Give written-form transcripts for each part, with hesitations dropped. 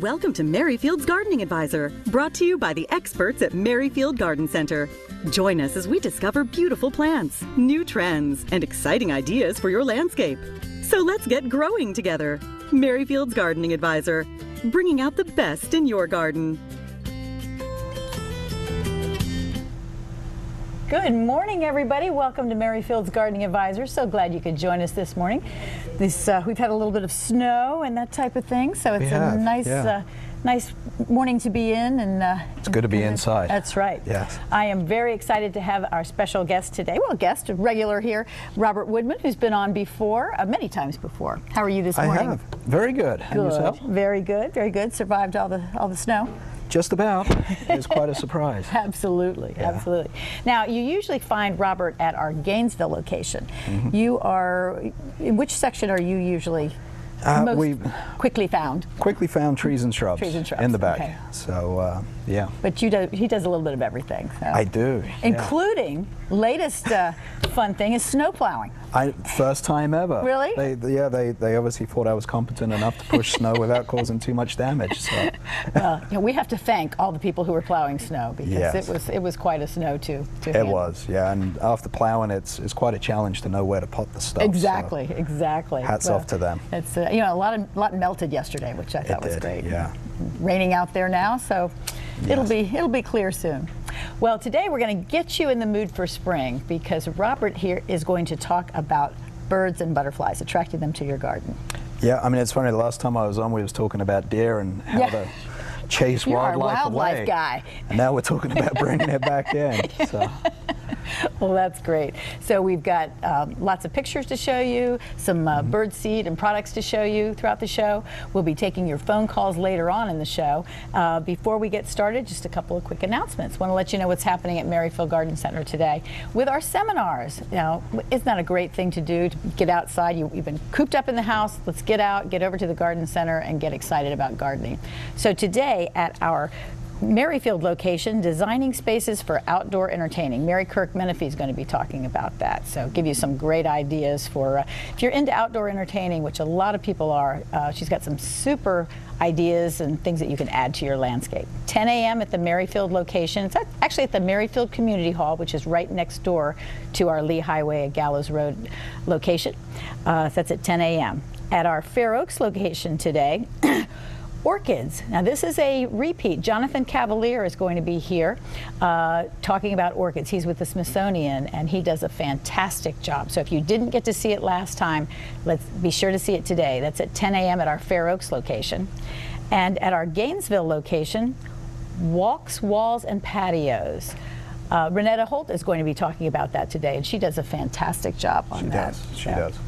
Welcome to Merryfield's Gardening Advisor, brought to you by the experts at Merryfield Garden Center. Join us as we discover beautiful plants, new trends, and exciting ideas for your landscape. So let's get growing together. Merryfield's Gardening Advisor, bringing out the best in your garden. Good morning, everybody. Welcome to Merryfield's Gardening Advisor. So glad you could join us this morning. We've had a little bit of snow and that type of thing, so it's nice morning to be in. And it's good to be inside. That's right. Yes. I am very excited to have our special guest today. Well, a regular here, Robert Woodman, who's been on before, many times before. How are you this morning? I have. Very good. And yourself? Very good. Very good. Survived all the snow. Just about. It was quite a surprise. Absolutely, yeah. Absolutely. Now, you usually find Robert at our Gainesville location. Mm-hmm. You are, in which section are you usually quickly found? Quickly found trees and shrubs. Trees and shrubs. In the back. Okay. So, yeah. But he does a little bit of everything. So. I do. Including, latest fun thing is snow plowing. First time ever. Really? They obviously thought I was competent enough to push snow without causing too much damage. So. Well, we have to thank all the people who were plowing snow, because yes. it was quite a snow to It handle. was, yeah. And after plowing, it's quite a challenge to know where to put the stuff. Exactly, so. Exactly. Hats off to them. It's a lot melted yesterday, which I thought was great. Yeah. Raining out there now, so yes. It'll be clear soon. Well, today we're going to get you in the mood for spring, because Robert here is going to talk about birds and butterflies, attracting them to your garden. Yeah, I mean, it's funny, the last time I was on, we was talking about deer and how to chase wildlife away. Wildlife guy. And now we're talking about bringing it back in. So. Well, that's great. So we've got lots of pictures to show you, some bird seed and products to show you throughout the show. We'll be taking your phone calls later on in the show. Before we get started, just a couple of quick announcements. Want to let you know what's happening at Merryfield Garden Center today with our seminars. Now, isn't that a great thing to do, to get outside? You've been cooped up in the house. Let's get out, get over to the garden center, and get excited about gardening. So today at our Merryfield location, designing spaces for outdoor entertaining. Mary Kirk Menifee is going to be talking about that. So give you some great ideas for if you're into outdoor entertaining, which a lot of people are. She's got some super ideas and things that you can add to your landscape. 10 a.m. at the Merryfield location. It's actually at the Merryfield Community Hall, which is right next door to our Lee Highway at Gallows Road location. So that's at 10 a.m. At our Fair Oaks location today, orchids. Now this is a repeat. Jonathan Cavalier is going to be here talking about orchids. He's with the Smithsonian and he does a fantastic job. So if you didn't get to see it last time, let's be sure to see it today. That's at 10 a.m. at our Fair Oaks location. And at our Gainesville location, walks, walls, and patios. Loretta Holt is going to be talking about that today, and she does a fantastic job on that. She does.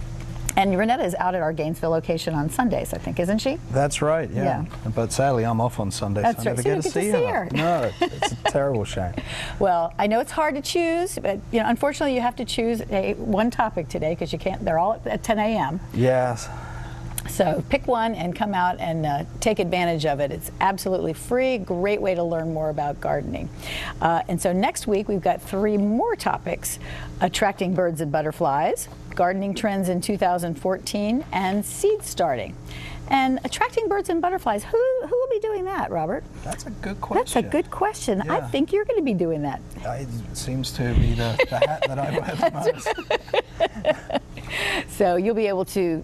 And Loretta is out at our Gainesville location on Sundays, I think, isn't she? That's right, yeah. But sadly, I'm off on Sundays, so I never get to see her. No, it's a terrible shame. Well, I know it's hard to choose, but unfortunately, you have to choose one topic today, because you can't. They're all at 10 a.m. Yes. So pick one and come out and take advantage of it. It's absolutely free, great way to learn more about gardening. And so next week we've got 3 more topics: attracting birds and butterflies, gardening trends in 2014, and seed starting. And attracting birds and butterflies, who will be doing that, Robert? That's a good question. That's a good question. Yeah. I think you're going to be doing that. It seems to be the hat that I wear the most. So you'll be able to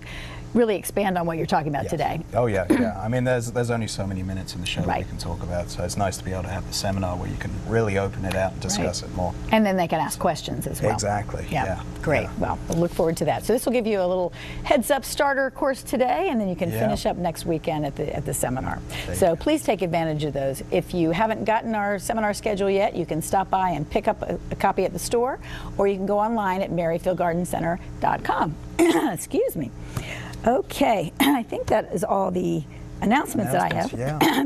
really expand on what you're talking about today. Oh yeah. I mean, there's only so many minutes in the show that we can talk about, so it's nice to be able to have the seminar where you can really open it out and discuss it more. And then they can ask questions as well. Exactly. Yeah. Great. Yeah. Well, we'll look forward to that. So this will give you a little heads-up starter course today, and then you can finish up next weekend at the seminar. So please take advantage of those. If you haven't gotten our seminar schedule yet, you can stop by and pick up a copy at the store, or you can go online at merryfieldgardencenter.com. Excuse me. Okay, I think that is all the announcements that I have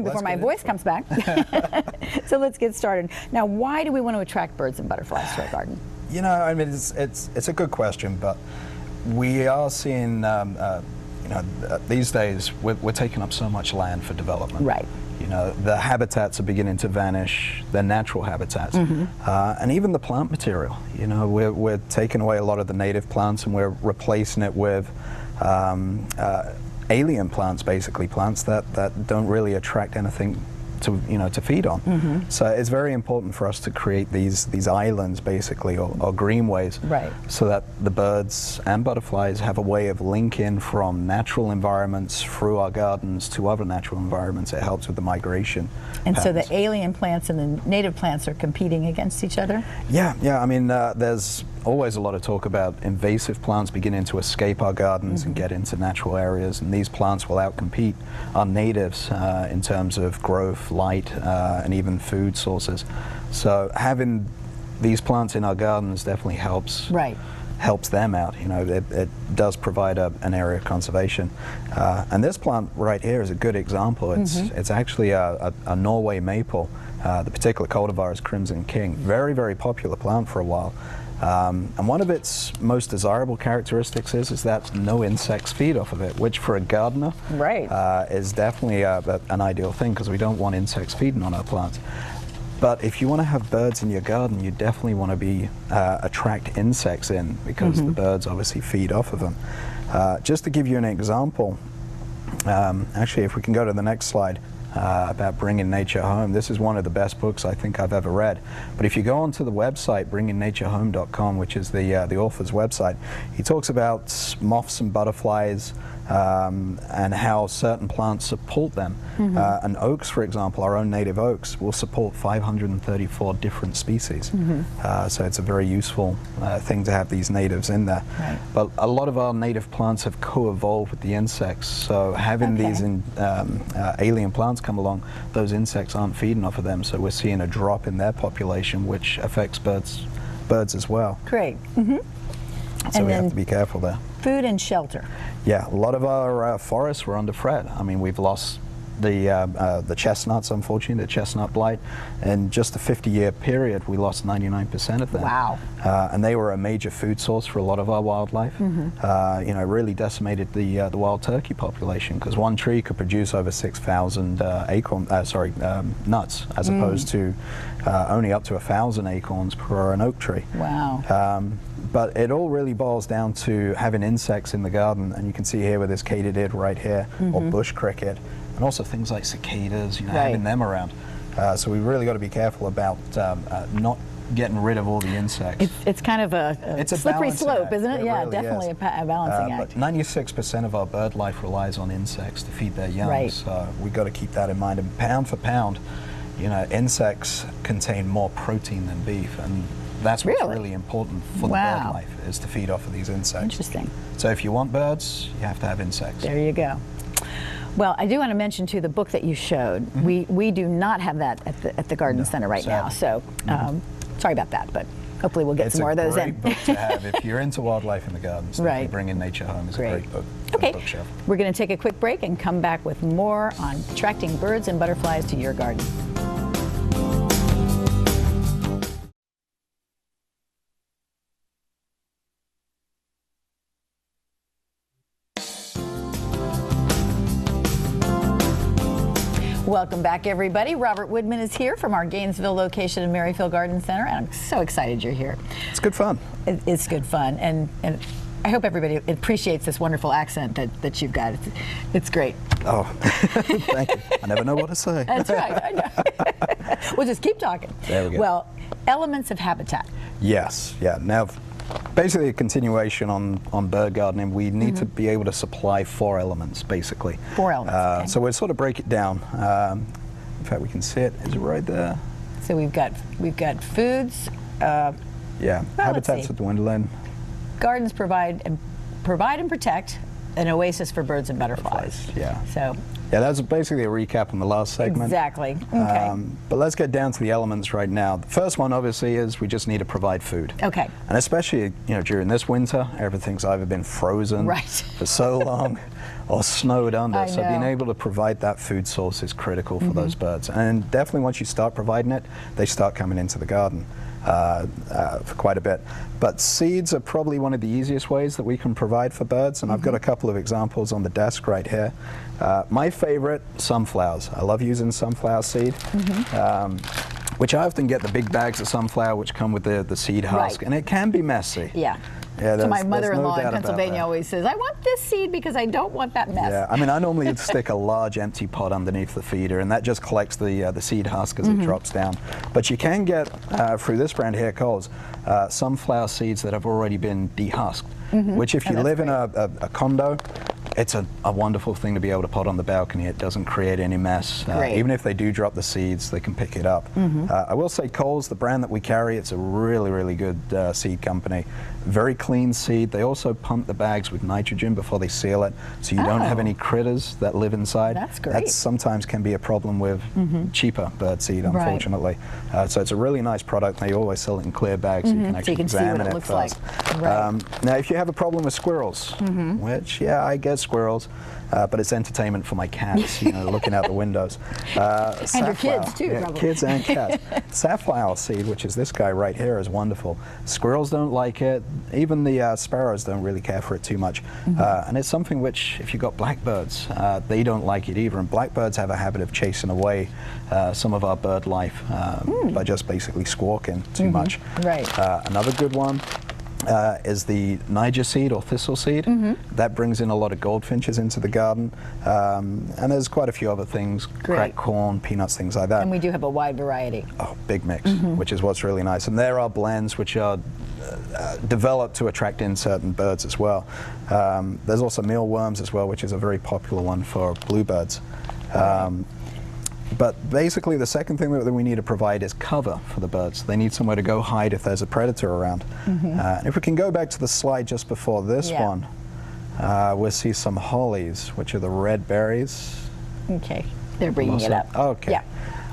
before my voice comes back. So let's get started. Now, why do we want to attract birds and butterflies to our garden? I mean, it's a good question, but we are seeing, these days we're taking up so much land for development. Right. The habitats are beginning to vanish, their natural habitats, and even the plant material. We're taking away a lot of the native plants and we're replacing it with alien plants, basically plants that don't really attract anything to feed on. So it's very important for us to create these islands, basically, or greenways, right, so that the birds and butterflies have a way of linking from natural environments through our gardens to other natural environments. It helps with the migration. And so the alien plants and the native plants are competing against each other? Yeah. I mean, there's always a lot of talk about invasive plants beginning to escape our gardens and get into natural areas, and these plants will outcompete our natives in terms of growth, light, and even food sources. So having these plants in our gardens definitely helps. Right. Helps them out. It does provide an area of conservation. And this plant right here is a good example. It's actually a Norway maple. The particular cultivar is Crimson King. Very, very popular plant for a while. And one of its most desirable characteristics is that no insects feed off of it, which for a gardener is definitely an ideal thing, because we don't want insects feeding on our plants. But if you want to have birds in your garden, you definitely want to attract insects in, because the birds obviously feed off of them. Just to give you an example, actually, if we can go to the next slide, about bringing nature home. This is one of the best books I think I've ever read. But if you go onto the website, bringingnatureHome.com, which is the author's website, he talks about moths and butterflies, and how certain plants support them. And oaks, for example, our own native oaks, will support 534 different species. So it's a very useful thing to have these natives in there. Right. But a lot of our native plants have co-evolved with the insects, so having these alien plants come along, those insects aren't feeding off of them, so we're seeing a drop in their population, which affects birds as well. Great. So we have to be careful there. Food and shelter. Yeah, a lot of our forests were under threat. I mean, we've lost the chestnuts, unfortunately, the chestnut blight. In just a 50-year period, we lost 99% of them. Wow. And they were a major food source for a lot of our wildlife. Really decimated the wild turkey population, because one tree could produce over 6,000 nuts, as opposed to only up to 1,000 acorns per an oak tree. Wow. But it all really boils down to having insects in the garden, and you can see here with this katydid right here, or bush cricket, and also things like cicadas, having them around. So we've really got to be careful about not getting rid of all the insects. It's kind of a slippery slope, isn't it? Yeah, really definitely a balancing act. But 96% of our bird life relies on insects to feed their young, so we've got to keep that in mind. And pound for pound, insects contain more protein than beef, and that's what's really important for the bird life, is to feed off of these insects. Interesting. So if you want birds, you have to have insects. There you go. Well, I do want to mention too the book that you showed. We do not have that at the Garden Center right now, so sorry about that, but hopefully we'll get some more of those in. It's a great book to have if you're into wildlife in the gardens. Right. Bringing Nature Home is a great book for the bookshelf. We're going to take a quick break and come back with more on attracting birds and butterflies to your garden. Welcome back, everybody. Robert Woodman is here from our Gainesville location in Merrifield Garden Center, and I'm so excited you're here. It's good fun. It's good fun, and I hope everybody appreciates this wonderful accent that you've got. It's great. Oh, thank you. I never know what to say. That's right. I know. We'll just keep talking. There we go. Well, elements of habitat. Yes. Yeah. Now, basically a continuation on bird gardening, we need to be able to supply 4 elements, basically. 4 elements, So we'll sort of break it down. In fact, we can see it. Is it right there? So we've got foods. Habitats are dwindling. Gardens provide and protect an oasis for birds and butterflies. Yeah. So. Yeah, that's basically a recap on the last segment. Exactly. Okay. But let's get down to the elements right now. The first one, obviously, is we just need to provide food. Okay. And especially, during this winter, everything's either been frozen for so long or snowed under. So being able to provide that food source is critical for those birds. And definitely once you start providing it, they start coming into the garden. For quite a bit. But seeds are probably one of the easiest ways that we can provide for birds, and I've got a couple of examples on the desk right here. My favorite, sunflowers. I love using sunflower seed, which I often get the big bags of sunflower which come with the seed husk, and it can be messy. Yeah. Yeah, so my there's mother-in-law no doubt in about Pennsylvania that. always says, I want this seed because I don't want that mess. Yeah, I mean, I normally stick a large empty pot underneath the feeder, and that just collects the seed husk as it drops down. But you can get, through this brand here, Coles, sunflower seeds that have already been dehusked, which if you live in a condo, it's a wonderful thing to be able to pot on the balcony. It doesn't create any mess. Even if they do drop the seeds, they can pick it up. I will say Coles, the brand that we carry, it's a really, really good seed company. Very clean seed. They also pump the bags with nitrogen before they seal it, so you don't have any critters that live inside. That's great. That sometimes can be a problem with cheaper bird seed, unfortunately. So it's a really nice product. They always sell it in clear bags, so you can actually examine it first. Now, if you have a problem with squirrels, which, yeah, I get squirrels, but it's entertainment for my cats, you know, looking out the windows. And your kids too, probably. Kids and cats. Safflower seed, which is this guy right here, is wonderful. Squirrels don't like it. Even the sparrows don't really care for it too much. And it's something which, if you've got blackbirds, they don't like it either. And blackbirds have a habit of chasing away some of our bird life by just basically squawking too much. Another good one is the Niger seed or thistle seed. That brings in a lot of goldfinches into the garden, and there's quite a few other things, cracked corn, peanuts, things like that. And we do have a wide variety. Oh, big mix, which is what's really nice. And there are blends which are developed to attract in certain birds as well. There's also mealworms as well, which is a very popular one for bluebirds. But basically, the second thing that we need to provide is cover for the birds. They need somewhere to go hide if there's a predator around. And if we can go back to the slide just before this one, we'll see some hollies, which are the red berries. Okay, they're bringing it up. Okay. Yeah.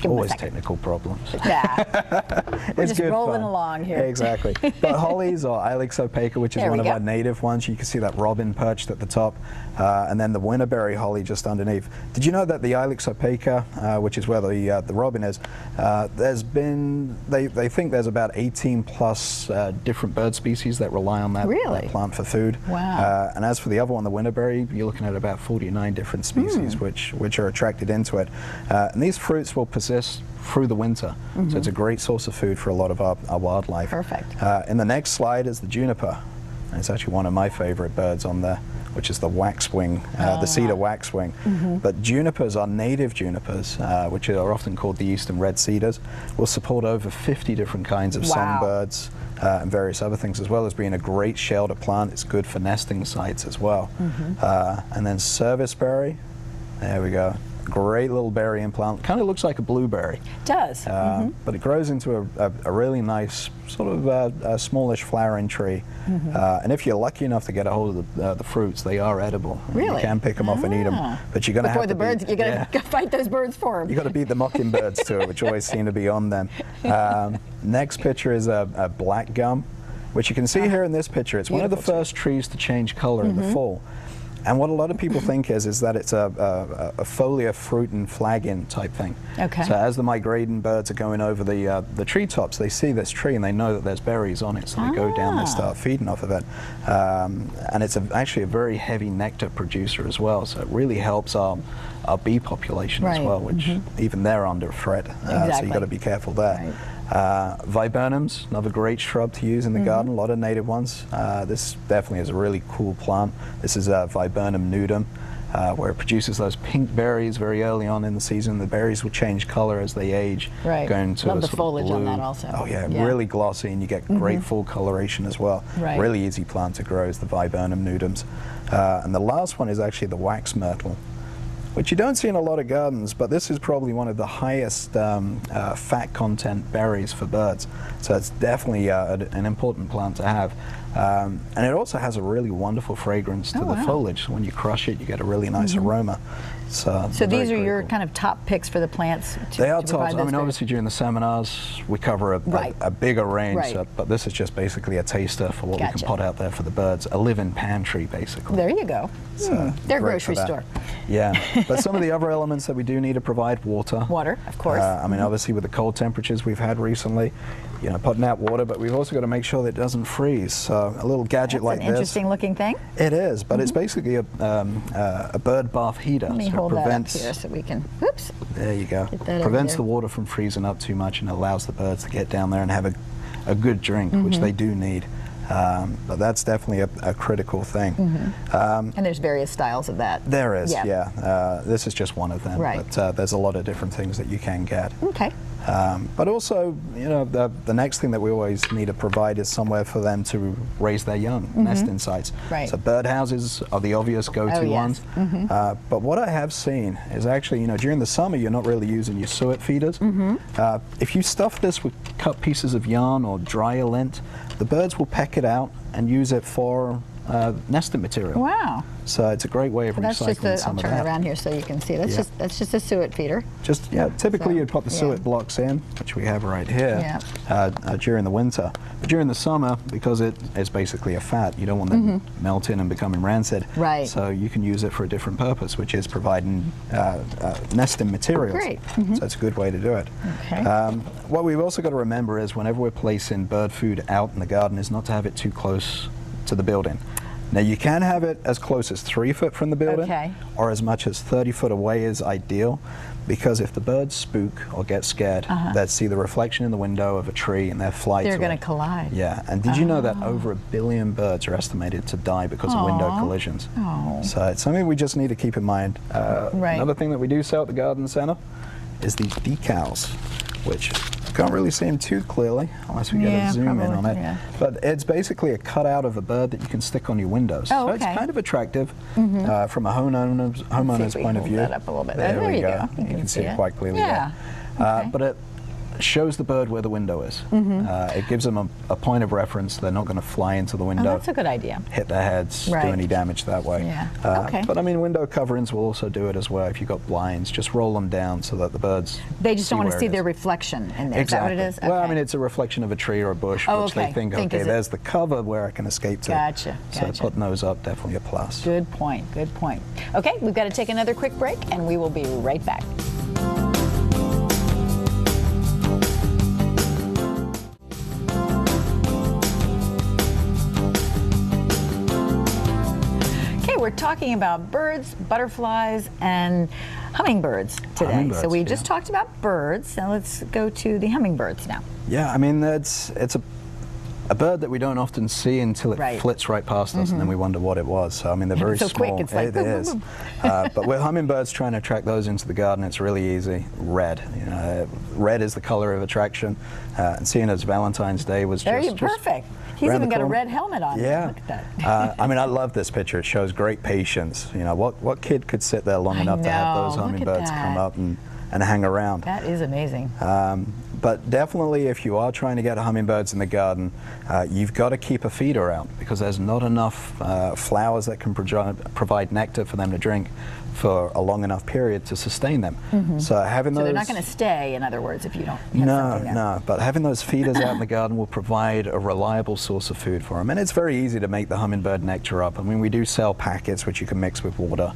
Always technical problems. We're just rolling along here. Exactly. But hollies or Ilex opaca, which is one of our native ones. You can see that robin perched at the top, and then the winterberry holly just underneath. Did you know that the Ilex opaca, which is where the robin is, there's been, they think there's about 18 plus different bird species that rely on that plant for food. Wow. And as for the other one, the winterberry, you're looking at about 49 different species which are attracted into it. And these fruits will persist through the winter, so it's a great source of food for a lot of our wildlife. Perfect. In the next slide is the juniper, and it's actually one of my favorite birds on there, which is the waxwing, the cedar waxwing. But junipers are native junipers, which are often called the eastern red cedars, will support over 50 different kinds of songbirds and various other things, as well as being a great shelter plant. It's good for nesting sites as well. And then serviceberry, there we go. Great little berry plant. Kind of looks like a blueberry. It does. But it grows into a really nice, sort of a smallish flowering tree. And if you're lucky enough to get a hold of the fruits, they are edible. Really? You can pick them off and eat them. But you're going to have to the birds, you're going to fight those birds for them. You've got to beat the mockingbirds to it, which always seem to be on them. Next picture is a black gum, which you can see here in this picture. It's one of the first trees to change color in the fall. And what a lot of people think is that it's a foliar fruit and flagon type thing. Okay. So as the migrating birds are going over the treetops, they see this tree and they know that there's berries on it, so they go down and start feeding off of it. And it's actually a very heavy nectar producer as well, so it really helps our bee population as well, which even they're under threat. So you've got to be careful there. Viburnums, another great shrub to use in the garden, a lot of native ones. This definitely is a really cool plant. This is Viburnum nudum, where it produces those pink berries very early on in the season. The berries will change color as they age, going to Love a the sort foliage of blue. on that also. Oh yeah, really glossy, and you get great full coloration as well. Really easy plant to grow is the Viburnum nudums. And the last one is actually the wax myrtle, which you don't see in a lot of gardens, but this is probably one of the highest fat content berries for birds. So it's definitely an important plant to have. And it also has a really wonderful fragrance to the foliage. So when you crush it, you get a really nice aroma. So these are your kind of top picks for the plants? They are tops. I mean, obviously during the seminars, we cover a bigger range, but this is just basically a taster for what we can pot out there for the birds. A live-in pantry, basically. There you go. So their grocery store. Yeah, but some of the other elements that we do need to provide, water. Water, of course. I mean, obviously with the cold temperatures we've had recently, you know, putting out water, but we've also got to make sure that it doesn't freeze. So a little gadget like this. An interesting looking thing. It is, but it's basically a bird bath heater. Let me hold that up here so we can, oops. There you go. Prevents the water from freezing up too much and allows the birds to get down there and have a good drink, which they do need. But that's definitely a critical thing. And there's various styles of that. There is, yeah. This is just one of them, right. but there's a lot of different things that you can get. Okay. But also, you know, the next thing that we always need to provide is somewhere for them to raise their young, nesting sites. Right. So birdhouses are the obvious go-to ones. But what I have seen is actually, you know, during the summer you're not really using your suet feeders. If you stuff this with cut pieces of yarn or dryer lint, the birds will peck it out and use it for nesting material. Wow. So it's a great way of recycling some of that. I'll turn it around here so you can see. That's just a suet feeder. Just typically you'd put the suet blocks in, which we have right here, during the winter. But during the summer, because it is basically a fat, you don't want them melting and becoming rancid. Right. So you can use it for a different purpose, which is providing nesting materials. Great. So it's a good way to do it. Okay. What we've also got to remember is whenever we're placing bird food out in the garden is not to have it too close to the building. Now you can have it as close as 3 foot from the building, or as much as 30 foot away is ideal, because if the birds spook or get scared, they'd see the reflection in the window of a tree and they'll fly to it. They're going to collide. Yeah, and did you know that over 1 billion birds are estimated to die because of window collisions? So it's something we just need to keep in mind. Another thing that we do sell at the garden center is these decals, which you can't really see them too clearly unless we get a zoom in on it. But it's basically a cutout of a bird that you can stick on your windows. So it's kind of attractive from a homeowner's point of view. That up a little bit. There we go. You can see it quite clearly there. But it shows the bird where the window is. It gives them a point of reference. They're not going to fly into the window. That's a good idea. Hit their heads, do any damage that way. But I mean, window coverings will also do it as well. If you've got blinds, just roll them down so that the birds They just don't want to see their reflection in there. Is that what it is? Well, I mean, it's a reflection of a tree or a bush, which they think, okay, there's the cover where I can escape to. Gotcha. So putting those up, definitely a plus. Good point. Good point. Okay, we've got to take another quick break, and we will be right back. We're talking about birds, butterflies, and hummingbirds today. So we just talked about birds. Now let's go to the hummingbirds now. Yeah, I mean, it's a bird that we don't often see until it flits right past us, and then we wonder what it was. So I mean, they're very so small. Quick, it's like it is. But with hummingbirds, trying to attract those into the garden, it's really easy. Red, you know, red is the color of attraction. And seeing as Valentine's Day was perfect. He's even got a red helmet on. Yeah. Look at that. I mean, I love this picture. It shows great patience. You know, what kid could sit there long enough to have those hummingbirds come up and hang around? That is amazing. But definitely, if you are trying to get hummingbirds in the garden, you've got to keep a feeder out because there's not enough flowers that can provide nectar for them to drink for a long enough period to sustain them. So having those... they're not going to stay, in other words, if you don't have something there. No, but having those feeders out in the garden will provide a reliable source of food for them. And it's very easy to make the hummingbird nectar up. I mean, we do sell packets which you can mix with water,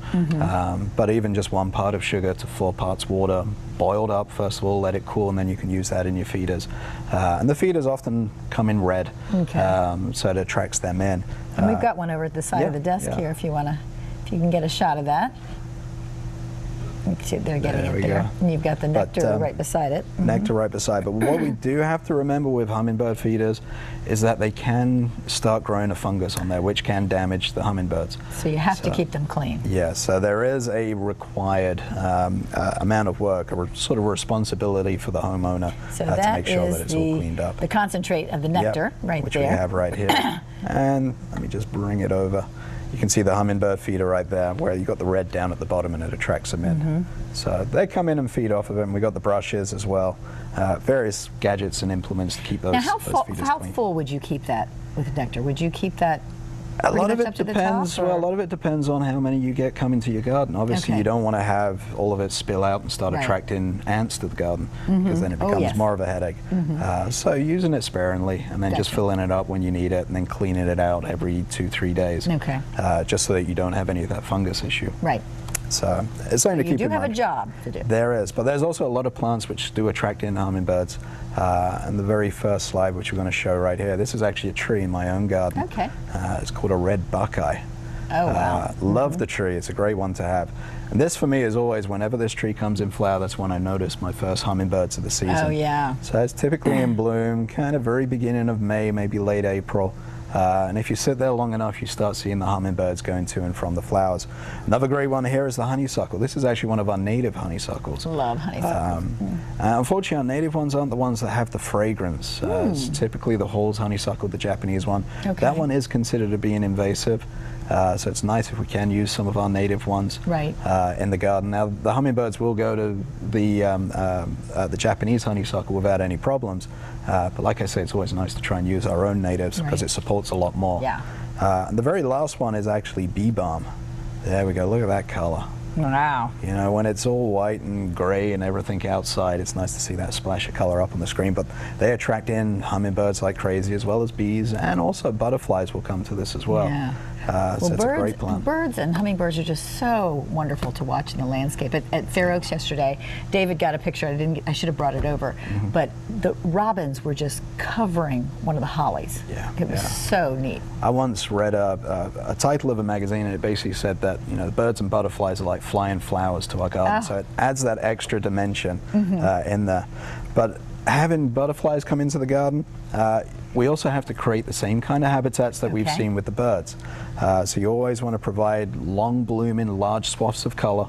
but even just 1 part of sugar to 4 parts water, boiled up first of all, let it cool, and then you can use that in your feeders. And the feeders often come in red, so it attracts them in. And we've got one over at the side of the desk here if you can get a shot of that. They're getting it there. And you've got the nectar right beside it. Nectar right beside. But what we do have to remember with hummingbird feeders is that they can start growing a fungus on there, which can damage the hummingbirds. So you have to keep them clean. Yeah, so there is a required amount of work, a sort of responsibility for the homeowner to make sure that it's all cleaned up. The concentrate of the nectar right which there. Which we have right here. And let me just bring it over. You can see the hummingbird feeder right there where you've got the red down at the bottom and it attracts them in. So they come in and feed off of them. We've got the brushes as well, various gadgets and implements to keep those feeders clean. How full would you keep that with nectar? Would you keep that A lot of it depends. Well, a lot of it depends on how many you get coming to your garden. Obviously, you don't want to have all of it spill out and start attracting ants to the garden, because then it becomes more of a headache. So using it sparingly, and then just filling it up when you need it, and then cleaning it out every 2-3 days, just so that you don't have any of that fungus issue. Right. So it's something to keep in mind. You do have a job to do. There is, but there's also a lot of plants which do attract in hummingbirds. And the very first slide, which we're going to show right here, this is actually a tree in my own garden. Okay. It's called a red buckeye. Oh, wow. Love the tree. It's a great one to have. And this for me is always, whenever this tree comes in flower, that's when I notice my first hummingbirds of the season. Oh, yeah. So it's typically in bloom, kind of very beginning of May, maybe late April. And if you sit there long enough, you start seeing the hummingbirds going to and from the flowers. Another great one here is the honeysuckle. This is actually one of our native honeysuckles. Love honeysuckle. Unfortunately, our native ones aren't the ones that have the fragrance. It's typically the Hall's honeysuckle, the Japanese one. Okay. That one is considered to be an invasive. So it's nice if we can use some of our native ones in the garden. Now, the hummingbirds will go to the Japanese honeysuckle without any problems. But like I say, it's always nice to try and use our own natives because it supports a lot more. Yeah. And the very last one is actually bee balm. There we go. Look at that color. Wow. You know, when it's all white and gray and everything outside, it's nice to see that splash of color up on the screen. But they attract in hummingbirds like crazy, as well as bees, and also butterflies will come to this as well. Yeah. So it's a great plant. Birds and hummingbirds are just so wonderful to watch in the landscape. At Fair Oaks yesterday, David got a picture. I should have brought it over. But the robins were just covering one of the hollies. Yeah. It was so neat. I once read a title of a magazine, and it basically said that, you know, the birds and butterflies are like flying flowers to our garden. So it adds that extra dimension in there. But having butterflies come into the garden, we also have to create the same kind of habitats that we've seen with the birds. So you always want to provide long blooming, large swaths of color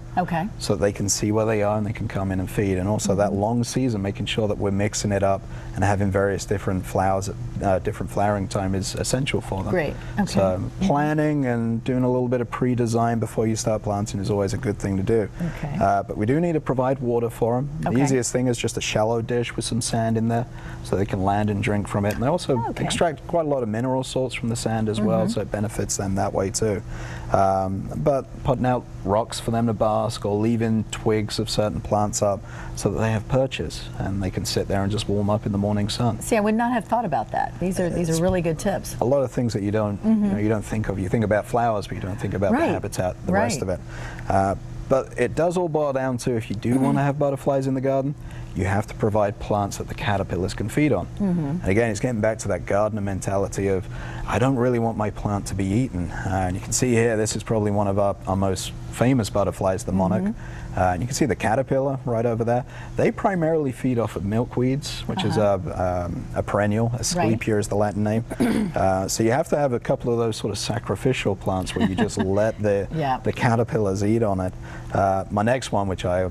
so that they can see where they are and they can come in and feed. And also that long season, making sure that we're mixing it up and having various different flowers at different flowering time is essential for them. Great. Okay. So planning and doing a little bit of pre-design before you start planting is always a good thing to do. Okay. But we do need to provide water for them. The easiest thing is just a shallow dish with some sand in there so they can land and drink from it. And they also extract quite a lot of mineral salts from the sand as well, so it benefits them that way too. But putting out rocks for them to bask, or leaving twigs of certain plants up so that they have perches and they can sit there and just warm up in the morning sun. See, I would not have thought about that. These are really good tips. A lot of things that you don't you don't think of. You think about flowers, but you don't think about the habitat, the rest of it. But it does all boil down to, if you do want to have butterflies in the garden, you have to provide plants that the caterpillars can feed on. And again, it's getting back to that gardener mentality of, I don't really want my plant to be eaten. And you can see here, this is probably one of our most famous butterflies, the monarch. And you can see the caterpillar right over there. They primarily feed off of milkweeds, which is a perennial. Asclepias is the Latin name. So you have to have a couple of those sort of sacrificial plants where you just let the caterpillars eat on it. My next one, which I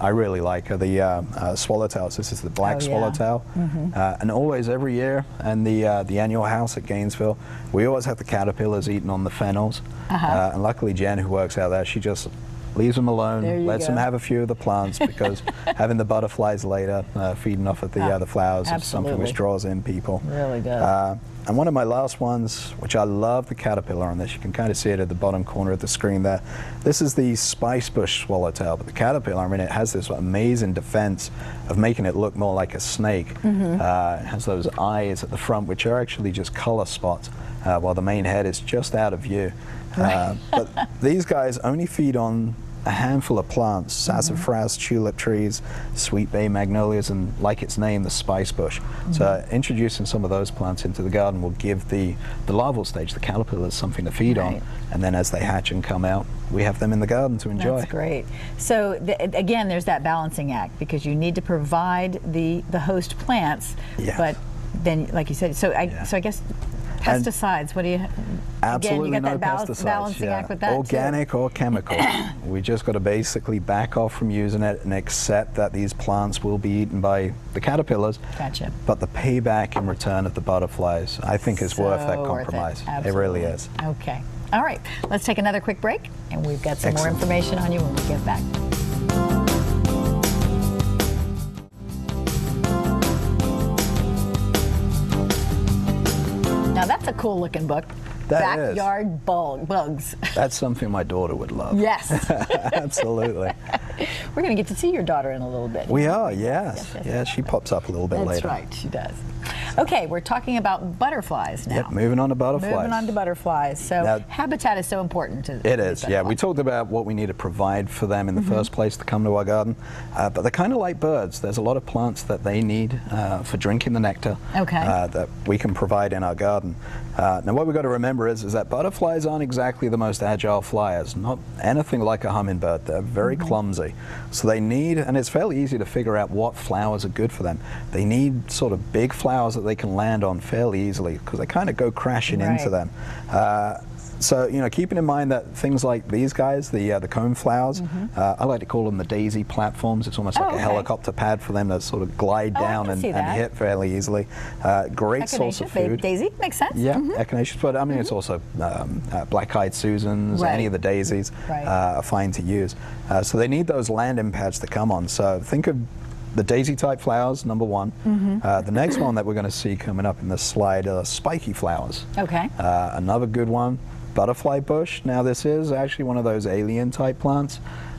really like, are the swallowtails. This is the black swallowtail. And always, every year, and the annual house at Gainesville, we always have the caterpillars eating on the fennels. And luckily Jen, who works out there, she just leaves them alone, lets them have a few of the plants, because having the butterflies later feeding off of the flowers is something which draws in people. Really does. And one of my last ones, which I love the caterpillar on this, you can kind of see it at the bottom corner of the screen there. This is the spicebush swallowtail, but the caterpillar, I mean, it has this amazing defense of making it look more like a snake. It has those eyes at the front, which are actually just color spots, while the main head is just out of view. But these guys only feed on a handful of plants: sassafras, tulip trees, sweet bay magnolias, and, like its name, the spice bush. So introducing some of those plants into the garden will give the larval stage, the caterpillars, something to feed on, and then as they hatch and come out, we have them in the garden to enjoy. That's great. So again, there's that balancing act, because you need to provide the host plants, but then, like you said, so I guess pesticides, what do you... Absolutely, again, you got no that pesticides. balancing act with that Organic or chemical. We just got to basically back off from using it and accept that these plants will be eaten by the caterpillars. Gotcha. But the payback in return of the butterflies, I think, is worth that compromise. It really is. Okay. All right. Let's take another quick break, and we've got some more information on you when we get back. Now that's a cool looking book. Backyard bugs. That's something my daughter would love. Yes. Absolutely. We're going to get to see your daughter in a little bit. We are, yes. Yeah, she pops up a little bit later. That's right, she does. Okay, we're talking about butterflies now. Yep, moving on to butterflies. Moving on to butterflies. So now, habitat is so important to it is, yeah. We talked about what we need to provide for them in the first place to come to our garden. But they're kind of like birds. There's a lot of plants that they need for drinking the nectar that we can provide in our garden. Now what we've got to remember is that butterflies aren't exactly the most agile flyers, not anything like a hummingbird. They're very clumsy. So they need, and it's fairly easy to figure out what flowers are good for them. They need sort of big flowers at they can land on fairly easily because they kind of go crashing into them. So, you know, keeping in mind that things like these guys, the cone flowers, I like to call them the daisy platforms. It's almost like a helicopter pad for them to sort of glide down and hit fairly easily. Great source of food. Daisy, makes sense. Yeah, echinaceous, but I mean, it's also black-eyed Susans, any of the daisies are fine to use. So they need those landing pads to come on. So think of the daisy-type flowers, number one. The next one that we're going to see coming up in this slide are spiky flowers. Okay. Another good one, butterfly bush. Now this is actually one of those alien-type plants,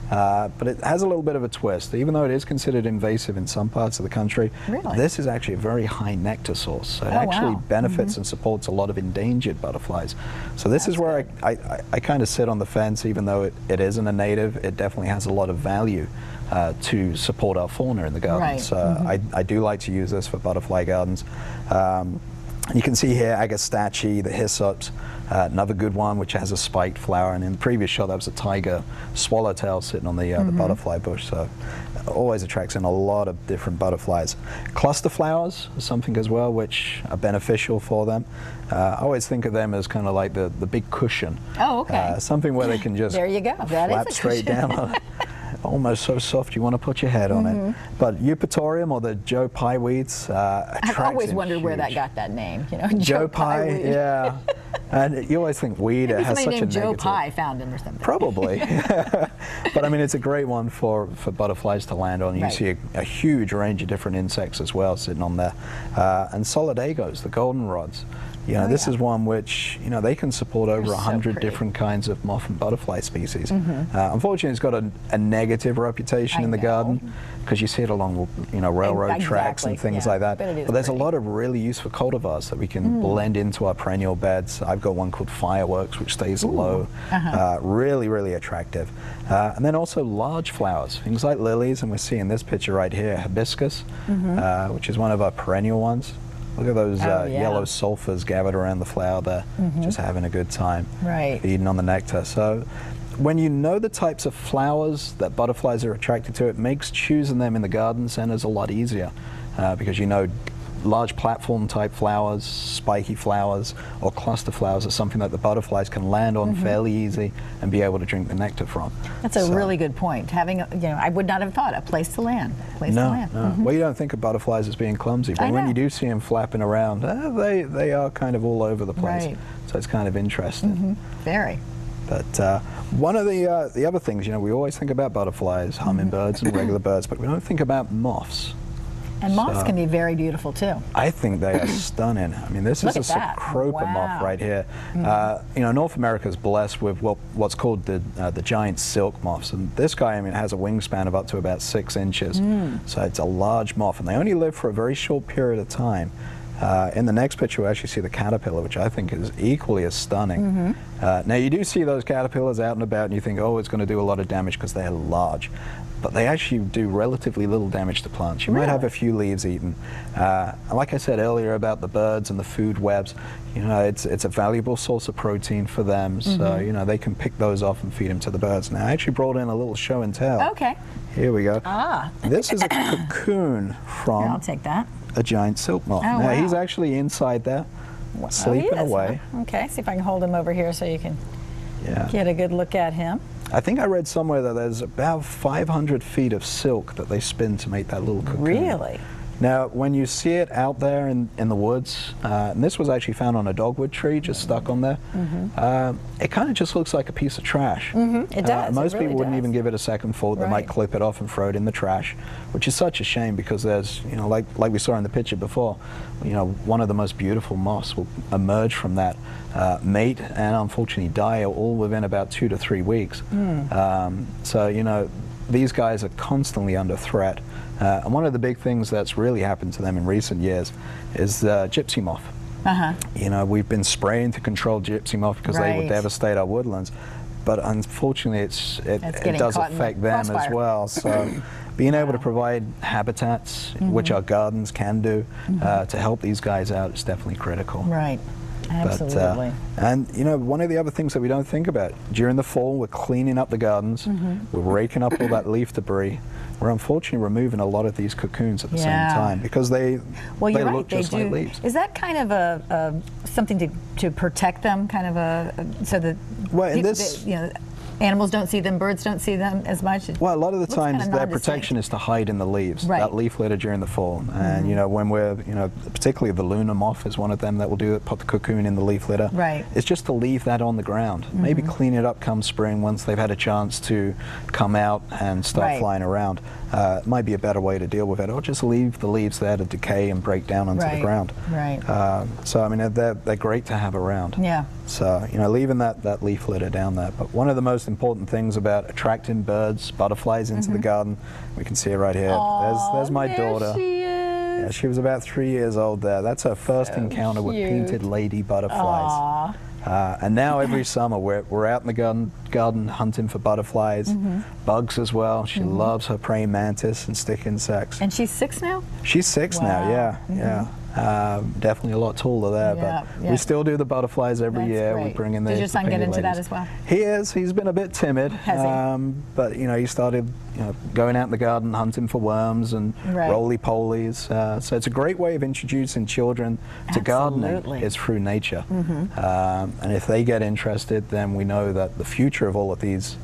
but it has a little bit of a twist. Even though it is considered invasive in some parts of the country, this is actually a very high nectar source. So it actually benefits and supports a lot of endangered butterflies. So this is where I kind of sit on the fence. Even though it isn't a native, it definitely has a lot of value to support our fauna in the gardens. I do like to use this for butterfly gardens. You can see here Agastache, the hyssops, another good one which has a spiked flower, and in the previous shot that was a tiger swallowtail sitting on the butterfly bush, so always attracts in a lot of different butterflies. Cluster flowers is something as well which are beneficial for them. I always think of them as kind of like the big cushion. Something where they can just flap straight down on it. Almost so soft you want to put your head on it. But Eupatorium, or the Joe Pye weeds, I've always wondered where that got that name. You know, Joe Pye, yeah. And you always think weed, it has such a negative. Joe Pye found him or something. Probably. But I mean, it's a great one for butterflies to land on. You see a huge range of different insects as well sitting on there. And solidagos, the goldenrods. You know, this is one which, you know, they can support over 100 different kinds of moth and butterfly species. Unfortunately, it's got a negative reputation in the garden because you see it along, you know, railroad tracks and things like that. But there's a lot of really useful cultivars that we can blend into our perennial beds. I've got one called Fireworks, which stays low. Really, really attractive. And then also large flowers, things like lilies, and we're seeing this picture right here, hibiscus, which is one of our perennial ones. Look at those yellow sulfurs gathered around the flower there, just having a good time, feeding on the nectar. So when you know the types of flowers that butterflies are attracted to, it makes choosing them in the garden centers a lot easier because you know large platform type flowers, spiky flowers, or cluster flowers are something that the butterflies can land on fairly easy and be able to drink the nectar from. That's a really good point. Having, you know, I would not have thought a place to land. Well, you don't think of butterflies as being clumsy, but when you do see them flapping around, they are kind of all over the place. So it's kind of interesting. Very. But one of the other things, you know, we always think about butterflies, hummingbirds, and regular birds, but we don't think about moths. And moths can be very beautiful too. I think they are stunning. I mean, this is a Cecropa moth right here. You know, North America is blessed with what's called the giant silk moths, and this guy, I mean, has a wingspan of up to about 6 inches. So it's a large moth, and they only live for a very short period of time. In the next picture, we actually see the caterpillar, which I think is equally as stunning. Now, you do see those caterpillars out and about, and you think, oh, it's going to do a lot of damage because they're large. But they actually do relatively little damage to plants. You might have a few leaves eaten. Like I said earlier about the birds and the food webs, you know, it's a valuable source of protein for them. So, you know, they can pick those off and feed them to the birds. Now, I actually brought in a little show and tell. Here we go. This is a cocoon from I'll take that. A giant silk moth. Now, he's actually inside there, sleeping away. Okay, see if I can hold him over here so you can get a good look at him. I think I read somewhere that there's about 500 feet of silk that they spin to make that little cocoon. Really? Now, when you see it out there in the woods, and this was actually found on a dogwood tree, just stuck on there, it kind of just looks like a piece of trash. It does. Most people wouldn't even give it a second thought. They might clip it off and throw it in the trash, which is such a shame because there's, you know, like we saw in the picture before, you know, one of the most beautiful moths will emerge from that, mate, and unfortunately die all within about 2 to 3 weeks. So, you know, these guys are constantly under threat. And one of the big things that's really happened to them in recent years is gypsy moth. You know, we've been spraying to control gypsy moth because they will devastate our woodlands. But unfortunately, it does affect them as well. So being able to provide habitats, which our gardens can do, to help these guys out is definitely critical. Absolutely. And you know, one of the other things that we don't think about, during the fall we're cleaning up the gardens, we're raking up all that leaf debris. We're unfortunately removing a lot of these cocoons at the same time because they look just like leaves. Is that kind of a something to protect them, kind of so that animals don't see them, birds don't see them as much? Well, a lot of the times their protection is to hide in the leaves, that leaf litter during the fall. And you know, when we're, particularly the Luna moth is one of them that will do it, put the cocoon in the leaf litter. Right. It's just to leave that on the ground. Maybe clean it up come spring once they've had a chance to come out and start flying around. It might be a better way to deal with it, or just leave the leaves there to decay and break down onto the ground. Right. So I mean, they're great to have around. Yeah. So leaving that leaf litter down there. But one of the most important things about attracting birds, butterflies into the garden, we can see it right here. There's my daughter. She is. Yeah, she was about 3 years old there. That's her first encounter with painted lady butterflies. And now every summer we're out in the garden hunting for butterflies, bugs as well. She loves her praying mantis and stick insects. And she's 6 now? She's 6 now, yeah. Definitely a lot taller there, but we still do the butterflies every year. Great. We bring in the Did your son get into that as well? He is. He's been a bit timid. Has he? But he started going out in the garden hunting for worms and roly-polies. So it's a great way of introducing children to gardening is through nature. And if they get interested, then we know that the future of all of these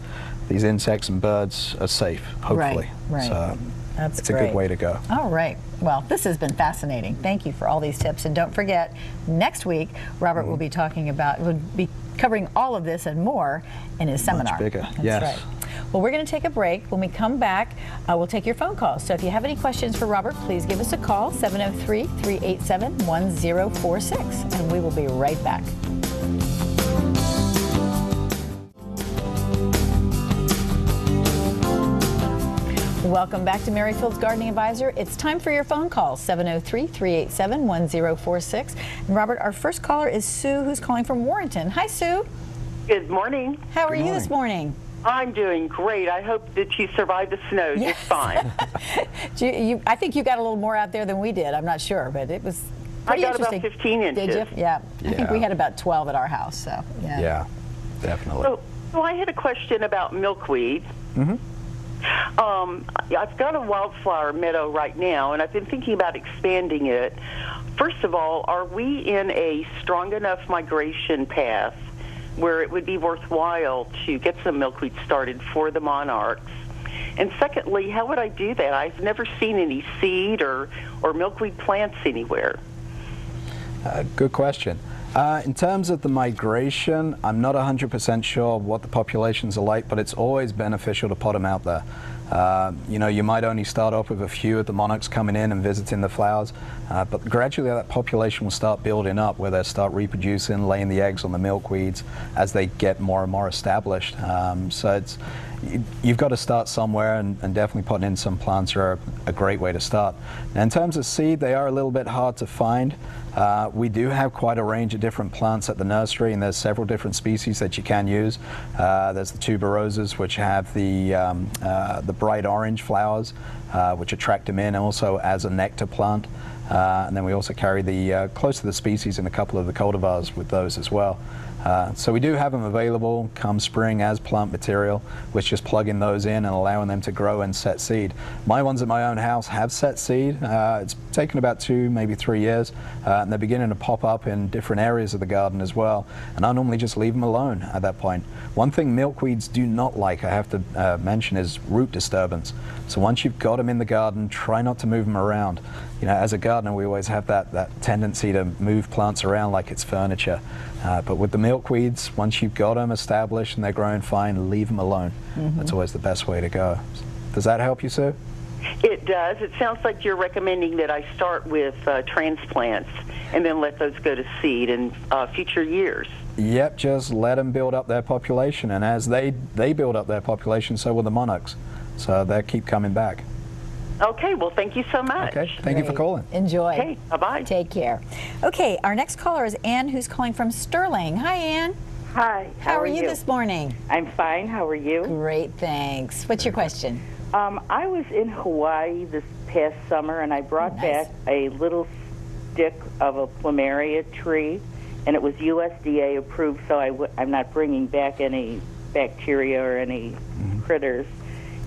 insects and birds are safe, hopefully. Right. So it's great. a good way to go. All right. Well, this has been fascinating. Thank you for all these tips. And don't forget, next week, Robert will be covering all of this and more in his seminar. Much bigger, That's right. Well, we're going to take a break. When we come back, we'll take your phone calls. So if you have any questions for Robert, please give us a call, 703-387-1046. And we will be right back. Welcome back to Merrifield's Gardening Advisor. It's time for your phone calls, 703-387-1046. And Robert, our first caller is Sue, who's calling from Warrenton. Hi, Sue. Good morning. How are you this morning? I'm doing great. I hope that you survived the snow just fine. I think you got a little more out there than we did. I'm not sure, but it was pretty interesting. I got about 15 inches. Did you? Yeah. I think we had about 12 at our house. So yeah, definitely. So I had a question about milkweed. I've got a wildflower meadow right now, and I've been thinking about expanding it. First of all, are we in a strong enough migration path where it would be worthwhile to get some milkweed started for the monarchs? And secondly, how would I do that? I've never seen any seed or milkweed plants anywhere. Good question. In terms of the migration, I'm not 100% sure what the populations are like, but it's always beneficial to put them out there. You might only start off with a few of the monarchs coming in and visiting the flowers, but gradually that population will start building up where they'll start reproducing, laying the eggs on the milkweeds as they get more and more established. So you've got to start somewhere, and definitely putting in some plants are a great way to start. Now, in terms of seed, they are a little bit hard to find. We do have quite a range of different plants at the nursery, and there's several different species that you can use. There's the tuberoses, which have the bright orange flowers, which attract them in, also as a nectar plant. And then we also carry close to the species in a couple of the cultivars with those as well. So we do have them available come spring as plant material, which just plugging those in and allowing them to grow and set seed. My ones at my own house have set seed. It's taken about 2, maybe 3 years, and they're beginning to pop up in different areas of the garden as well. And I normally just leave them alone at that point. One thing milkweeds do not like, I have to mention, is root disturbance. So once you've got them in the garden, try not to move them around. As a gardener, we always have that tendency to move plants around like it's furniture. But with the milkweeds, once you've got them established and they're growing fine, leave them alone. That's always the best way to go. Does that help you, Sue? It does. It sounds like you're recommending that I start with transplants and then let those go to seed in future years. Yep, just let them build up their population, and as they build up their population, so will the monarchs. So they'll keep coming back. Okay, well, thank you so much. Okay, thank you for calling. Enjoy. Okay, bye-bye. Take care. Okay, our next caller is Ann, who's calling from Sterling. Hi, Ann. Hi. How are you this morning? I'm fine. How are you? Great, thanks. What's your question? I was in Hawaii this past summer, and I brought back a little stick of a Flammarion tree, and it was USDA approved, so I'm not bringing back any bacteria or any critters.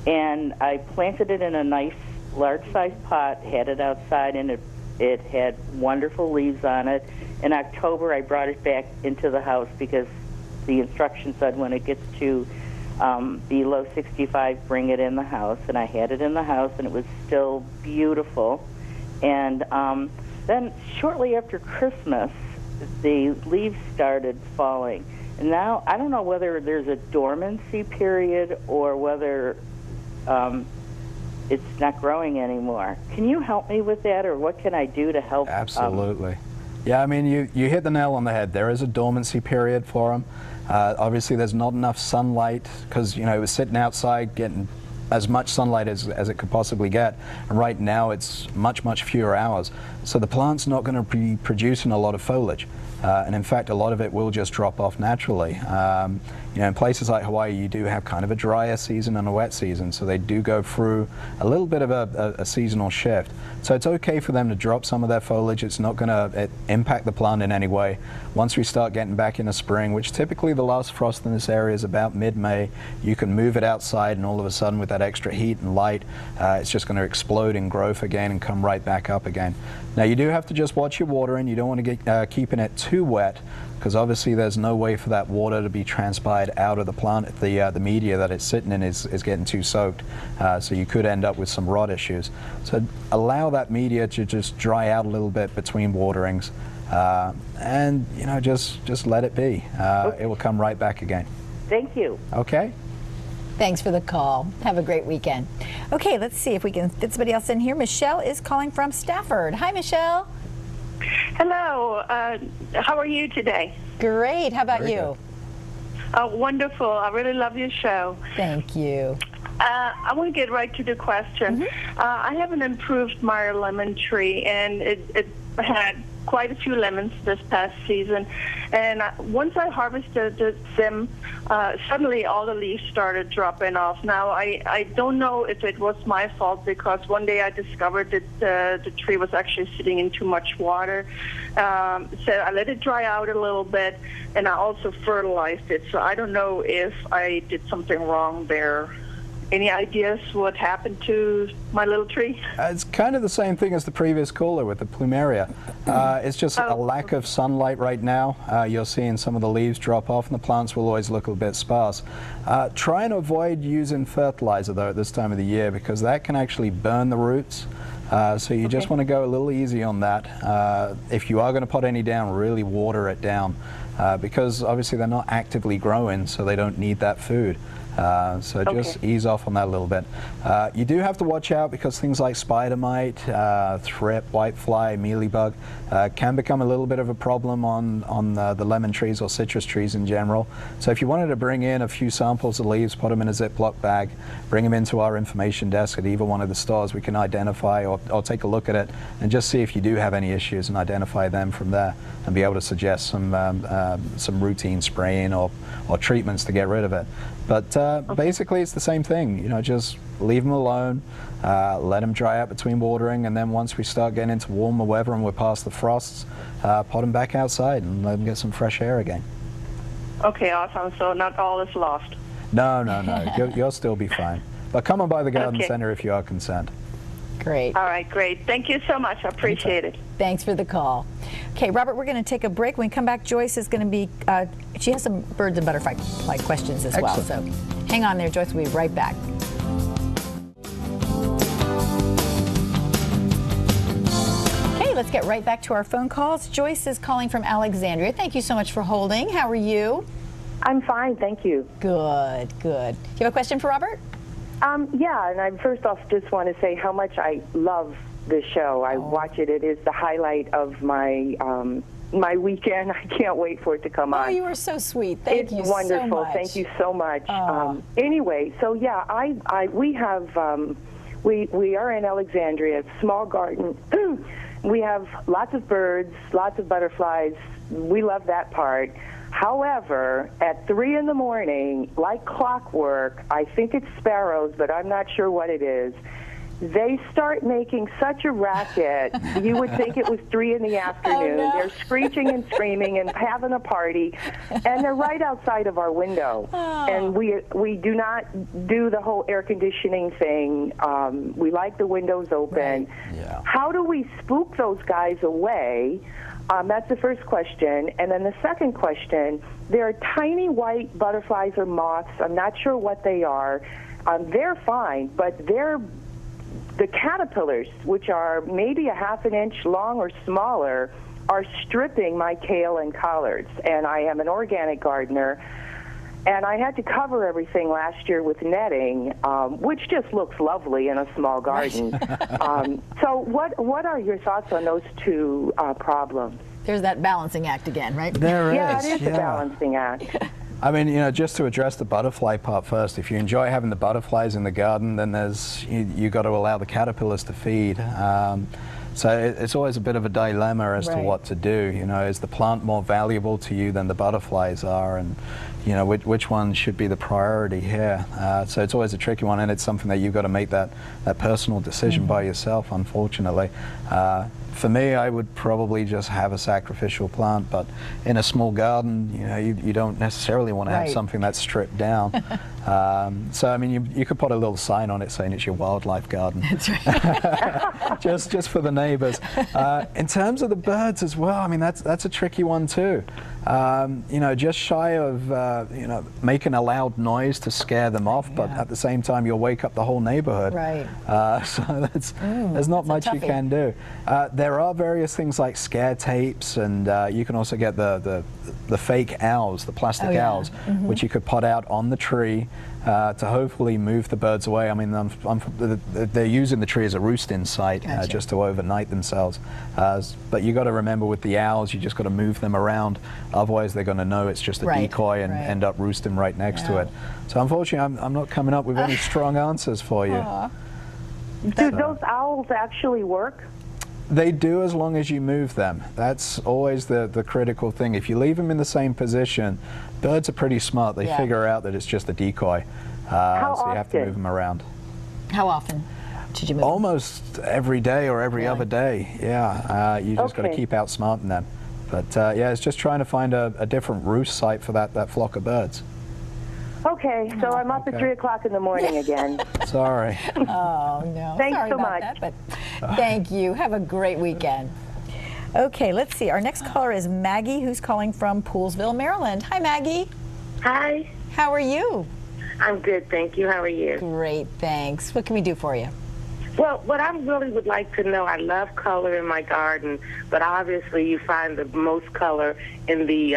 And I planted it in a nice large-sized pot, had it outside, and it had wonderful leaves on it. In October, I brought it back into the house because the instructions said when it gets to below 65, bring it in the house. And I had it in the house, and it was still beautiful. And then shortly after Christmas, the leaves started falling. And now I don't know whether there's a dormancy period or whether it's not growing anymore. Can you help me with that, or what can I do to help? Absolutely. Yeah, I mean, you hit the nail on the head. There is a dormancy period for them. Obviously, there's not enough sunlight because, you know, it was sitting outside getting as much sunlight as it could possibly get. And right now, it's much fewer hours. So the plant's not going to be producing a lot of foliage. And in fact, a lot of it will just drop off naturally. You know, in places like Hawaii, you do have kind of a drier season and a wet season, so they do go through a little bit of a seasonal shift. So it's okay for them to drop some of their foliage. It's not going to impact the plant in any way. Once we start getting back into spring, which typically the last frost in this area is about mid-May, you can move it outside, and all of a sudden with that extra heat and light, it's just going to explode in growth again and come right back up again. Now you do have to just watch your watering. You don't want to get keeping it too wet, because obviously there's no way for that water to be transpired out of the plant if the media that it's sitting in is getting too soaked. So you could end up with some rot issues. So allow that media to just dry out a little bit between waterings, and you know, just let it be. It will come right back again. Thank you. Okay. Thanks for the call. Have a great weekend. Okay, let's see if we can fit somebody else in here. Michelle is calling from Stafford. Hi, Michelle. Hello. How are you today? Great. How about you? Wonderful. I really love your show. Thank you. I want to get right to the question. I have an improved Meyer Lemon tree, and it had quite a few lemons this past season. And once I harvested them, suddenly all the leaves started dropping off. Now, I don't know if it was my fault, because one day I discovered that the tree was actually sitting in too much water. So I let it dry out a little bit, and I also fertilized it. So I don't know if I did something wrong there. Any ideas what happened to my little tree? It's kind of the same thing as the previous caller with the plumeria. It's just a lack of sunlight right now. You're seeing some of the leaves drop off, and the plants will always look a bit sparse. Try and avoid using fertilizer, though, at this time of the year, because that can actually burn the roots. So you just want to go a little easy on that. If you are going to put any down, really water it down, because obviously they're not actively growing, so they don't need that food. So just ease off on that a little bit. You do have to watch out, because things like spider mite, thrip, whitefly, mealybug can become a little bit of a problem on the lemon trees or citrus trees in general. So if you wanted to bring in a few samples of leaves, put them in a Ziploc bag, bring them into our information desk at either one of the stores, we can identify or take a look at it and just see if you do have any issues and identify them from there, and be able to suggest some routine spraying or treatments to get rid of it. But basically it's the same thing, you know, just leave them alone, let them dry out between watering, and then once we start getting into warmer weather and we're past the frosts, pot them back outside and let them get some fresh air again. Okay, awesome. So not all is lost. No. You'll still be fine. But come on by the garden center if you are concerned. Great. All right, great. Thank you so much. I appreciate it. Thanks for the call. Okay, Robert, we're going to take a break. When we come back, Joyce is going to be, she has some birds and butterfly questions as well. So hang on there, Joyce. We'll be right back. Okay, let's get right back to our phone calls. Joyce is calling from Alexandria. Thank you so much for holding. How are you? I'm fine, thank you. Good. Do you have a question for Robert? Yeah, and I first off just want to say how much I love this show. I watch it. It is the highlight of my my weekend. I can't wait for it to come on. Oh, you are so sweet. Thank you so much. It's wonderful. Thank you so much. Anyway, so yeah, we have we are in Alexandria, small garden. We have lots of birds, lots of butterflies. We love that part. However, at 3 in the morning, like clockwork, I think it's sparrows, but I'm not sure what it is, They start making such a racket, you would think it was 3 in the afternoon. Oh, no. They're screeching and screaming and having a party, and they're right outside of our window. Oh. And we do not do the whole air conditioning thing. We like the windows open. Right. Yeah. How do we spook those guys away? That's the first question. And then the second question, there are tiny white butterflies or moths. I'm not sure what they are. They're fine, but the caterpillars, which are maybe a ½ an inch long or smaller, are stripping my kale and collards. And I am an organic gardener, and I had to cover everything last year with netting, which just looks lovely in a small garden. So what are your thoughts on those two problems? There's that balancing act again, right? There is. Yeah, it is a balancing act. I mean, just to address the butterfly part first, if you enjoy having the butterflies in the garden, then you got to allow the caterpillars to feed. So it's always a bit of a dilemma as to what to do. Is the plant more valuable to you than the butterflies are, and which one should be the priority here? So it's always a tricky one, and it's something that you've got to make that personal decision by yourself, unfortunately. For me, I would probably just have a sacrificial plant, but in a small garden, you don't necessarily want to have something that's stripped down. So I mean, you could put a little sign on it saying it's your wildlife garden. That's right. just for the neighbors. In terms of the birds as well, I mean, that's a tricky one too. Just shy of making a loud noise to scare them off, but at the same time you'll wake up the whole neighborhood. Right. So there's not much you can do. There are various things like scare tapes, and you can also get the fake owls, the plastic owls, which you could put out on the tree to hopefully move the birds away. I mean, they're using the tree as a roosting site just to overnight themselves. But you got to remember, with the owls, you just got to move them around. Otherwise, they're going to know it's just a decoy and end up roosting right next to it. So unfortunately, I'm not coming up with any strong answers for you. Do those owls actually work? They do, as long as you move them. That's always the critical thing. If you leave them in the same position, birds are pretty smart. They figure out that it's just a decoy. So you have to move them around. How often should you move them? Almost every day or every other day. Yeah, you just got to keep outsmarting them. But yeah, it's just trying to find a different roost site for that flock of birds. Okay, so I'm up at 3 o'clock in the morning again. Sorry. Oh, no. Thanks Sorry so about much. that, but thank you. Have a great weekend. Okay, let's see. Our next caller is Maggie, who's calling from Poolsville, Maryland. Hi, Maggie. Hi. How are you? I'm good, thank you. How are you? Great, thanks. What can we do for you? Well, what I really would like to know, I love color in my garden, but obviously you find the most color in the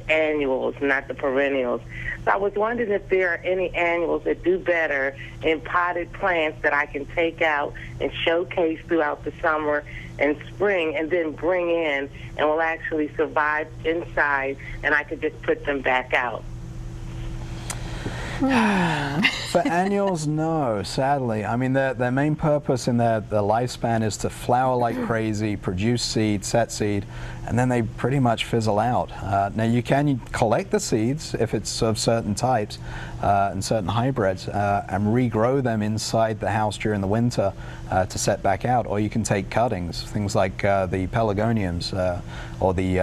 annuals, not the perennials. So I was wondering if there are any annuals that do better in potted plants that I can take out and showcase throughout the summer and spring, and then bring in and will actually survive inside, and I could just put them back out. For annuals, no, sadly. I mean, their main purpose in their lifespan is to flower like crazy, produce seed, set seed, and then they pretty much fizzle out. Now, you can collect the seeds if it's of certain types and certain hybrids and regrow them inside the house during the winter to set back out, or you can take cuttings, things like the pelargoniums or the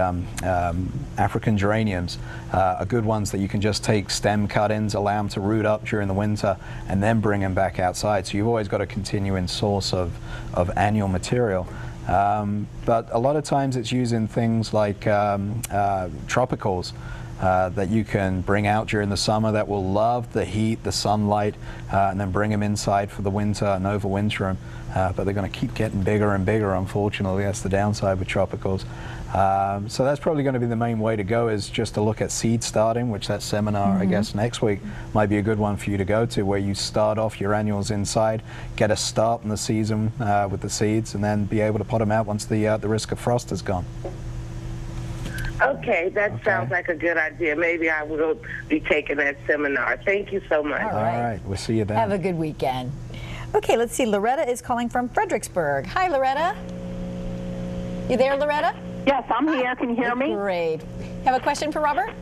African geraniums are good ones that you can just take stem cuttings, allow them to root up during the winter, and then bring them back outside. So you've always got a continuing source of annual material. But a lot of times it's using things like tropicals that you can bring out during the summer that will love the heat, the sunlight, and then bring them inside for the winter and overwinter them. But they're going to keep getting bigger and bigger, unfortunately. That's the downside with tropicals. So that's probably going to be the main way to go, is just to look at seed starting, which that seminar, I guess, next week might be a good one for you to go to, where you start off your annuals inside, get a start in the season with the seeds, and then be able to put them out once the risk of frost is gone. Okay, that sounds like a good idea. Maybe I will be taking that seminar. Thank you so much. All right, we'll see you then. Have a good weekend. Okay, let's see. Loretta is calling from Fredericksburg. Hi, Loretta. You there, Loretta? Yes, I'm here. Can you hear me? Great. Have a question for Robert?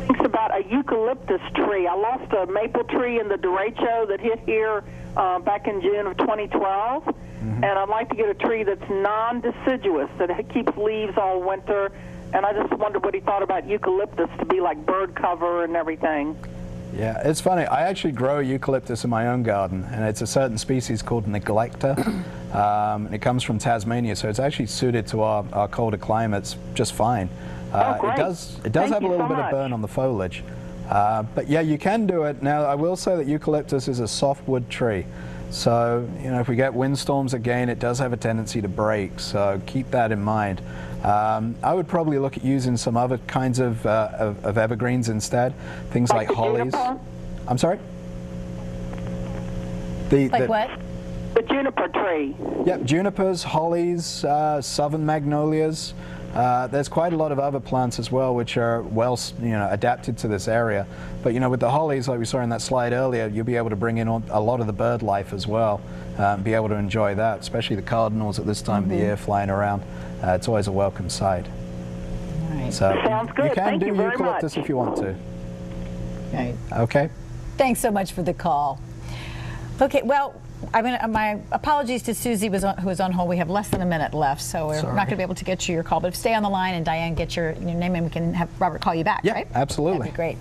Thanks about a eucalyptus tree. I lost a maple tree in the derecho that hit here back in June of 2012. And I'd like to get a tree that's non-deciduous, that keeps leaves all winter. And I just wondered what he thought about eucalyptus to be like bird cover and everything. Yeah, it's funny. I actually grow eucalyptus in my own garden, and it's a certain species called neglecta. And it comes from Tasmania, so it's actually suited to our colder climates just fine. Great. It does have a little bit of burn on the foliage. But yeah, you can do it. Now, I will say that eucalyptus is a softwood tree. So, you know, if we get windstorms again, it does have a tendency to break, so keep that in mind. I would probably look at using some other kinds of evergreens instead, things like hollies. Juniper? I'm sorry? Like what? The juniper tree. Yep, junipers, hollies, southern magnolias. There's quite a lot of other plants as well which are well, adapted to this area. But with the hollies, like we saw in that slide earlier, you'll be able to bring in a lot of the bird life as well, and be able to enjoy that, especially the cardinals at this time of the year flying around. It's always a welcome sight. All right. So Sounds good. You can Thank do you very eucalyptus much. if you want to. Right. Okay. Thanks so much for the call. Okay, well, my apologies to Susie who was on hold. We have less than a minute left, so we're not going to be able to get you your call. But stay on the line, and Diane, get your name, and we can have Robert call you back, Yeah, right? absolutely. That'd be great.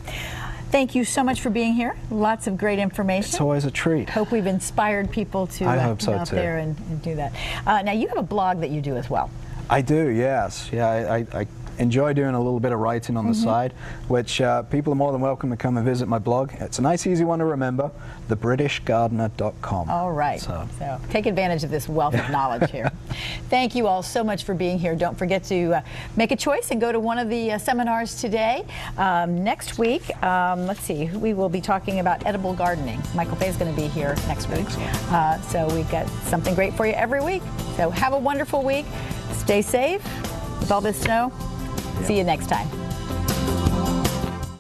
Thank you so much for being here. Lots of great information. It's always a treat. Hope we've inspired people to hope so get out too. there and do that. Now, you have a blog that you do as well. I do, yes. Yeah, I enjoy doing a little bit of writing on the side, which people are more than welcome to come and visit my blog. It's a nice, easy one to remember, thebritishgardener.com. All right. So take advantage of this wealth of knowledge here. Thank you all so much for being here. Don't forget to make a choice and go to one of the seminars today. Next week, let's see, we will be talking about edible gardening. Michael Fay is going to be here next week. So we've got something great for you every week. So have a wonderful week. Stay safe with all this snow. See you next time.